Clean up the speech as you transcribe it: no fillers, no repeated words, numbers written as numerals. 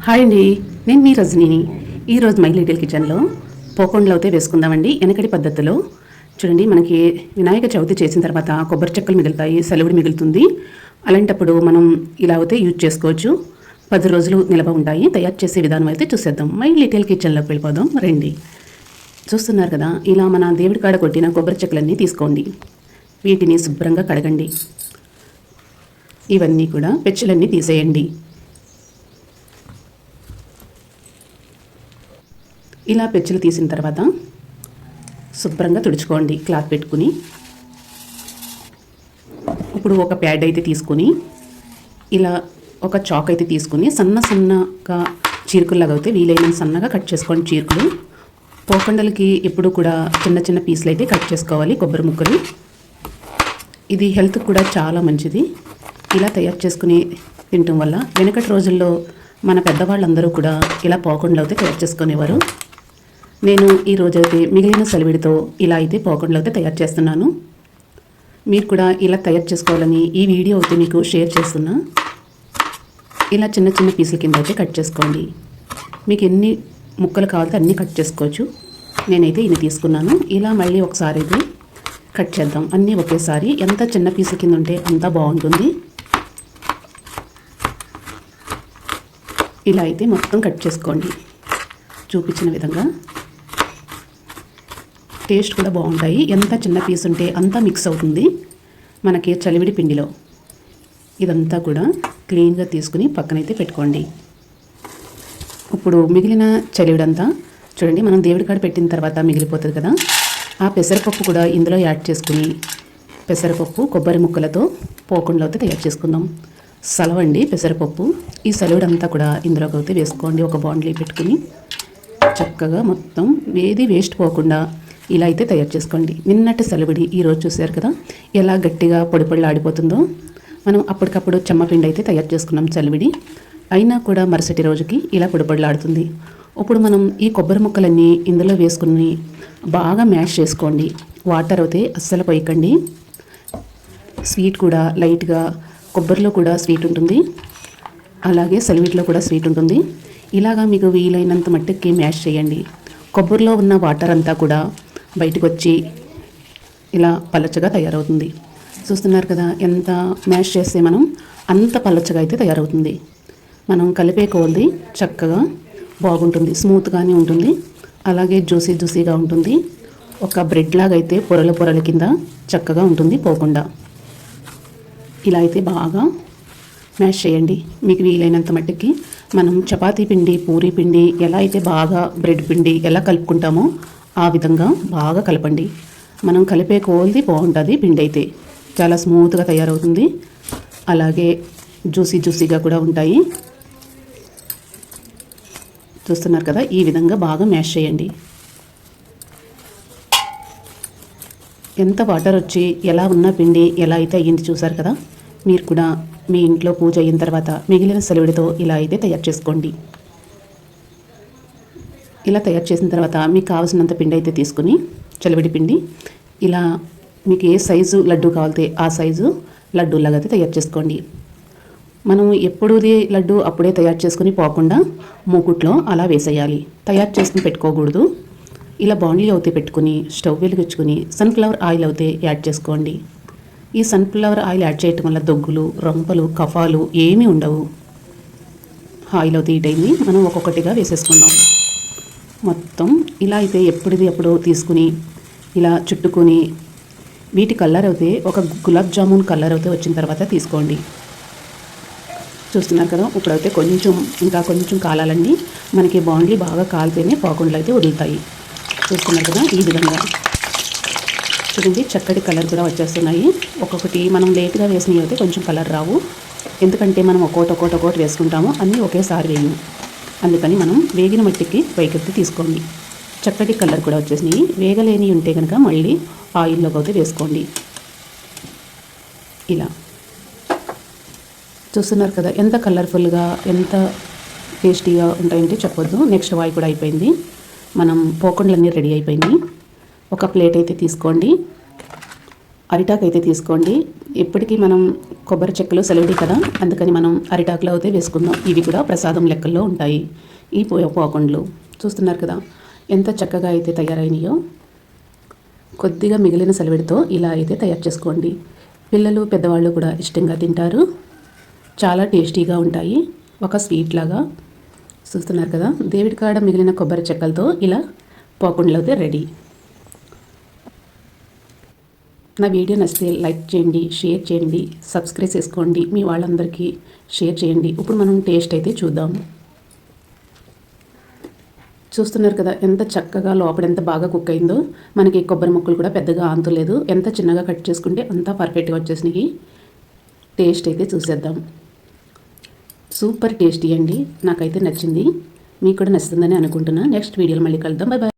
Hi అండి, నేను మీ రజనీని. ఈరోజు మై లిటిల్ కిచెన్లో పోకొండలు అయితే వేసుకుందామండి. వెనకటి పద్ధతిలో చూడండి, మనకి వినాయక చవితి చేసిన తర్వాత కొబ్బరి చెక్కలు మిగులుతాయి, సెలవుడు మిగులుతుంది. అలాంటప్పుడు మనం ఇలా అయితే యూజ్ చేసుకోవచ్చు. 10 రోజులు నిల్వ ఉంటాయి. తయారు చేసే విధానం అయితే చూసేద్దాం. మై లిటిల్ కిచెన్లోకి వెళ్ళిపోదాం రండి. చూస్తున్నారు కదా, ఇలా మన దేవుడి కాడ కొట్టిన కొబ్బరి చెక్కలన్నీ తీసుకోండి. వీటిని శుభ్రంగా కడగండి. ఇవన్నీ కూడా పెచ్చులన్నీ తీసేయండి. ఇలా పెచ్చులు తీసిన తర్వాత శుభ్రంగా తుడుచుకోండి క్లాత్ పెట్టుకుని. ఇప్పుడు ఒక ప్యాడ్ అయితే తీసుకుని ఇలా ఒక చాక్ అయితే తీసుకుని సన్నగా చీరుకుల్లాగా అయితే వీలైనంత సన్నగా కట్ చేసుకోండి. చీరుకులు పోకండలకి ఎప్పుడు కూడా చిన్న చిన్న పీసులు అయితే కట్ చేసుకోవాలి. కొబ్బరి ముక్కలు ఇది హెల్త్ కూడా చాలా మంచిది. ఇలా తయారు చేసుకుని తినటం వల్ల వెనకటి రోజుల్లో మన పెద్దవాళ్ళందరూ కూడా ఇలా పోకండలు అయితే తయారు చేసుకునేవారు. నేను ఈ రోజైతే మిగిలిన సెలవిడితో ఇలా అయితే పోకండలు అయితే తయారు చేస్తున్నాను. మీరు కూడా ఇలా తయారు చేసుకోవాలని ఈ వీడియో అయితే మీకు షేర్ చేస్తున్నా. ఇలా చిన్న చిన్న పీసుల కింద అయితే కట్ చేసుకోండి. మీకు ఎన్ని ముక్కలు కావాలంటే అన్నీ కట్ చేసుకోవచ్చు. నేనైతే ఇన్ని తీసుకున్నాను. ఇలా మళ్ళీ ఒకసారి అయితే కట్ చేద్దాం. అన్నీ ఒకేసారి. ఎంత చిన్న పీసుల కింద ఉంటే అంత బాగుంటుంది. ఇలా అయితే మొత్తం కట్ చేసుకోండి చూపించిన విధంగా. టేస్ట్ కూడా బాగుంటాయి. ఎంత చిన్న పీస్ ఉంటే అంతా మిక్స్ అవుతుంది మనకి చలివిడి పిండిలో. ఇదంతా కూడా క్లీన్గా తీసుకుని పక్కనైతే పెట్టుకోండి. ఇప్పుడు మిగిలిన చలివిడంతా చూడండి, మనం దేవుడి కాడ పెట్టిన తర్వాత మిగిలిపోతుంది కదా, ఆ పెసరపప్పు కూడా ఇందులో యాడ్ చేసుకుని పెసరపప్పు కొబ్బరి ముక్కలతో పోకుండా అయితే తయారు చేసుకుందాం. సలవండి పెసరపప్పు. ఈ సలవుడంతా కూడా ఇందులోకి అయితే వేసుకోండి. ఒక బాండ్లీ పెట్టుకుని చక్కగా మొత్తం ఏది వేస్ట్ పోకుండా ఇలా అయితే తయారు చేసుకోండి. నిన్నటి సెలవిడి ఈరోజు చూశారు కదా ఎలా గట్టిగా పొడి ఆడిపోతుందో. మనం అప్పటికప్పుడు చెమ్మపిండి అయితే తయారు చేసుకున్నాం చలివిడి. అయినా కూడా మరుసటి రోజుకి ఇలా పొడిలాడుతుంది. ఇప్పుడు మనం ఈ కొబ్బరి ముక్కలన్నీ ఇందులో వేసుకుని బాగా మ్యాష్ చేసుకోండి. వాటర్ అయితే అస్సలు పోయకండి. స్వీట్ కూడా లైట్గా, కొబ్బరిలో కూడా స్వీట్ ఉంటుంది, అలాగే సెలవిడిలో కూడా స్వీట్ ఉంటుంది. ఇలాగా మీకు వీలైనంత మట్టుకి మ్యాష్ చేయండి. కొబ్బరిలో ఉన్న వాటర్ అంతా కూడా బయటకు వచ్చి ఇలా పలచగా తయారవుతుంది. చూస్తున్నారు కదా, ఎంత మ్యాష్ చేస్తే మనం అంత పలచగా అయితే తయారవుతుంది. మనం కలిపే కొద్ది చక్కగా బాగుంటుంది, స్మూత్గానే ఉంటుంది, అలాగే జ్యూసీగా ఉంటుంది. ఒక బ్రెడ్ లాగా అయితే పొరల కింద చక్కగా ఉంటుంది పోకుండా. ఇలా అయితే బాగా మ్యాష్ చేయండి. మీకు వీలైనంత మట్టుకి మనం చపాతీ పిండి, పూరీ పిండి ఎలా అయితే బాగా బ్రెడ్ పిండి ఎలా కలుపుకుంటామో ఆ విధంగా బాగా కలపండి. మనం కలిపే కొద్ది బాగుంటుంది. పిండి అయితే చాలా స్మూత్గా తయారవుతుంది, అలాగే జ్యూసీగా కూడా ఉంటాయి. చూస్తున్నారు కదా, ఈ విధంగా బాగా మ్యాష్ చేయండి. ఎంత వాటర్ వచ్చి ఎలా ఉన్న పిండి ఎలా అయితే అయ్యింది చూసారు కదా. మీరు కూడా మీ ఇంట్లో పూజ అయిన తర్వాత మిగిలిన సెలవుడితో ఇలా అయితే తయారు చేసుకోండి. ఇలా తయారు చేసిన తర్వాత మీకు కావాల్సినంత పిండి అయితే తీసుకుని చలివిడి పిండి ఇలా మీకు ఏ సైజు లడ్డు కావాలితే ఆ సైజు లడ్డూలాగా అయితే తయారు చేసుకోండి. మనం ఎప్పుడుది లడ్డు అప్పుడే తయారు చేసుకుని పోకుండా మూకుట్లో అలా వేసేయాలి. తయారు చేసుకుని పెట్టుకోకూడదు. ఇలా బాండ్లీ అయితే పెట్టుకుని స్టవ్ వెలిగించుకుని సన్ఫ్లవర్ ఆయిల్ అయితే యాడ్ చేసుకోండి. ఈ సన్ఫ్లవర్ ఆయిల్ యాడ్ చేయటం వల్ల దగ్గులు, రొంపలు, కఫాలు ఏమీ ఉండవు. ఆయిల్ అయితే హీట్ అయింది. మనం ఒక్కొక్కటిగా వేసేసుకుందాం. మొత్తం ఇలా అయితే ఎప్పుడుది అప్పుడు తీసుకుని ఇలా చుట్టుకొని వీటి కలర్ అయితే ఒక గులాబ్ జామున్ కలర్ అయితే వచ్చిన తర్వాత తీసుకోండి. చూస్తున్నారు కదా, ఇప్పుడైతే ఇంకా కొంచెం కాలాలండి. మనకి బాండ్లీ బాగా కాలితేనే పోకుండా అయితే వదులుతాయి. చూస్తున్నారు కదా, ఈ విధంగా చూడండి చక్కటి కలర్ కూడా వచ్చేస్తున్నాయి. ఒక్కొక్కటి మనం లేట్గా వేసినవి అయితే కొంచెం కలర్ రావు, ఎందుకంటే మనం ఒక్కొక్కటి వేసుకుంటాము, అన్నీ ఒకేసారి వేయము. అందుకని మనం వేగిన మట్టికి పైకెత్తి తీసుకోండి. చక్కటి కలర్ కూడా వచ్చేసినాయి. వేగలేని ఉంటే కనుక మళ్ళీ ఆయిల్లోకి అయితే వేసుకోండి. ఇలా చూస్తున్నారు కదా, ఎంత కలర్ఫుల్గా ఎంత టేస్టీగా ఉంటాయంటే చెప్పొద్దు. నెక్స్ట్ వాయి కూడా అయిపోయింది. మనం పోకండ్లన్నీ రెడీ అయిపోయింది. ఒక ప్లేట్ అయితే తీసుకోండి. అరిటాకు అయితే తీసుకోండి. ఎప్పటికీ మనం కొబ్బరి చెక్కలు సెలవుడి కదా, అందుకని మనం అరిటాకులో అయితే వేసుకుందాం. ఇవి కూడా ప్రసాదం లెక్కల్లో ఉంటాయి. ఈ పోకుండలు చూస్తున్నారు కదా ఎంత చక్కగా అయితే తయారైనయో. కొద్దిగా మిగిలిన సెలవుడితో ఇలా అయితే తయారు చేసుకోండి. పిల్లలు పెద్దవాళ్ళు కూడా ఇష్టంగా తింటారు. చాలా టేస్టీగా ఉంటాయి. ఒక స్వీట్ లాగా. చూస్తున్నారు కదా, దేవుడి కాడ మిగిలిన కొబ్బరి చెక్కలతో ఇలా పోకుండలు అయితే రెడీ. నా వీడియో నచ్చితే లైక్ చేయండి, షేర్ చేయండి, సబ్స్క్రైబ్ చేసుకోండి. మీ వాళ్ళందరికీ షేర్ చేయండి. ఇప్పుడు మనం టేస్ట్ అయితే చూద్దాం. చూస్తున్నారు కదా ఎంత చక్కగా లోపల ఎంత బాగా కుక్ అయిందో. మనకి కొబ్బరి ముక్కలు కూడా పెద్దగా ఆంతలేదు. ఎంత చిన్నగా కట్ చేసుకుంటే అంతా పర్ఫెక్ట్గా వచ్చేసినాయి. టేస్ట్ అయితే చూసేద్దాం. సూపర్ టేస్టీ అండి. నాకైతే నచ్చింది. మీకు కూడా నచ్చుతుందని అనుకుంటున్నా. నెక్స్ట్ వీడియోలో మళ్ళీ కలుద్దాం. Bye bye.